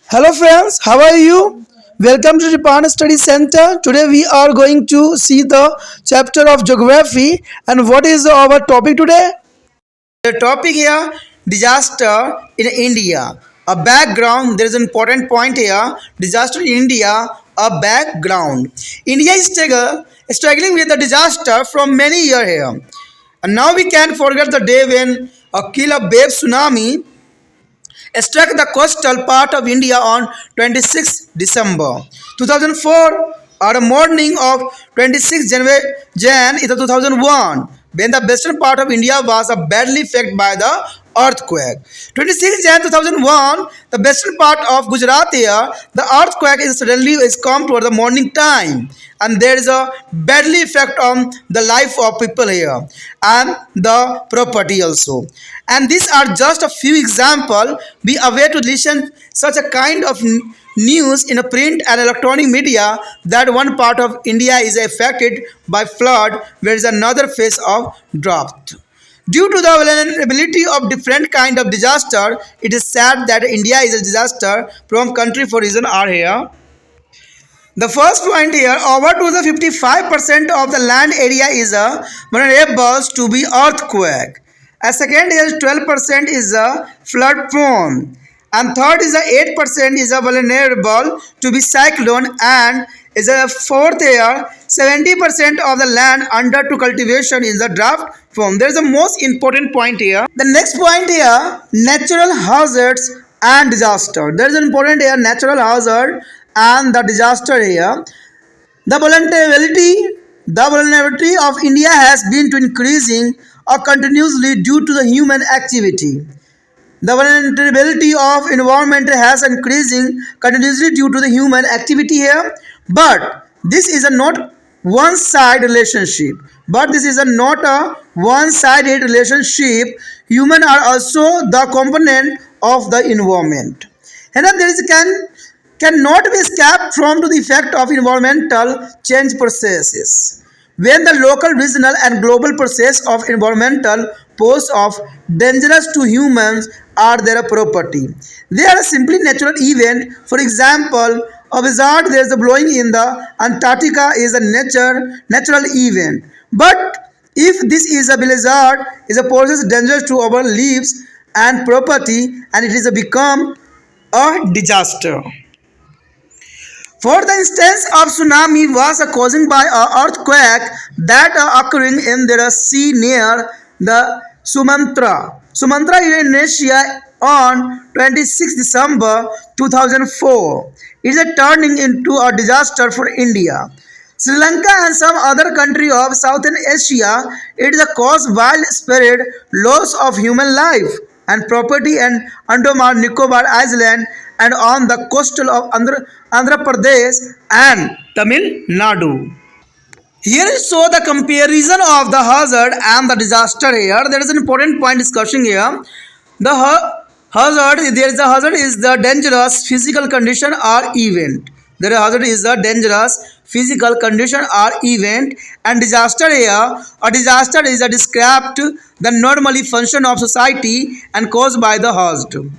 Hello friends, how are you? Welcome to Japan Study Center. Today we are going to see the chapter of geography and what is our topic today? The topic here disaster in India. A background, there is an important point here. Disaster in India, a background. India is struggling with the disaster from many years here. And now we can't forget the day when a killer wave tsunami struck the coastal part of India on 26 December 2004 or the morning of 26 Jan 2001 when the western part of India was badly affected by the earthquake. 26 Jan 2001, the western part of Gujarat here, the earthquake is suddenly is come toward the morning time and there is a badly effect on the life of people here and the property also. And these are just a few examples. Be aware to listen such a kind of news in a print and electronic media that one part of India is affected by flood, whereas another phase of drought. Due to the vulnerability of different kind of disaster, it is sad that India is a disaster prone country for reason are here. The first point here, over to the 55% of the land area is vulnerable to be earthquake. A second is 12% is flood prone. And third is 8% is vulnerable to be cyclone and is a fourth here 70% of the land under to cultivation is the drought prone. There is a most important point here. The next point here, natural hazards and disaster. There is an important here, natural hazard and the disaster here. The vulnerability of India has been to increasing continuously due to the human activity. The vulnerability of environment has increasing continuously due to the human activity here. But this is a not one-sided relationship. Human are also the component of the environment. And there is cannot be escaped from to the effect of environmental change processes. When the local, regional and global process of environmental pose of dangerous to humans are their property. They are simply natural event. For example, a blizzard there is a blowing in the Antarctica is a natural event. But if this is a blizzard is a process dangerous to our lives and property and it is a become a disaster. For the instance of tsunami was caused by an earthquake that occurring in the sea near the Sumatra, Indonesia on 26 December 2004. It is turning into a disaster for India. Sri Lanka and some other country of Southern Asia, it is a cause widespread loss of human life and property and Andaman Nicobar Island and on the coastal of Andhra Pradesh and Tamil Nadu. Here is show the comparison of the hazard and the disaster here. There is an important point discussing here. The hazard is the dangerous physical condition or event. The hazard is the dangerous physical condition or event and disaster here. A disaster is a described the normally function of society and caused by the hazard.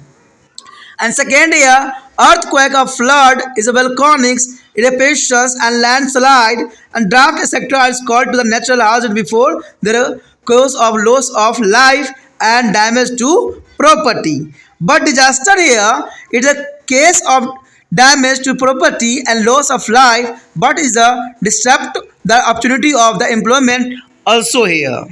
And second here, earthquake or flood is a volcanics, eruptions and landslide and drought etc. is called to the natural hazard before there cause of loss of life and damage to property. But disaster here it is a case of damage to property and loss of life but is a disrupt the opportunity of the employment also here.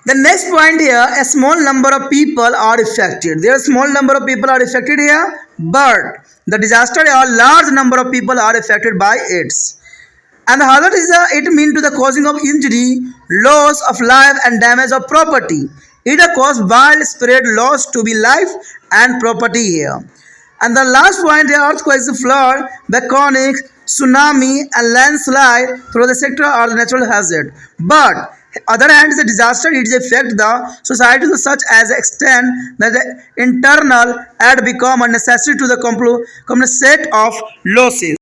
The next point here, a small number of people are affected. There are small number of people are affected here, but the disaster a large number of people are affected by it. And the hazard is it means to the causing of injury, loss of life and damage of property. It cause widespread loss to be life and property here. And the last point here, earthquakes, flood, volcanic, tsunami and landslide through the sector are the natural hazard. But other hand is a disaster, it affects the society to such as extent that the internal aid become a necessity to the compensate of losses.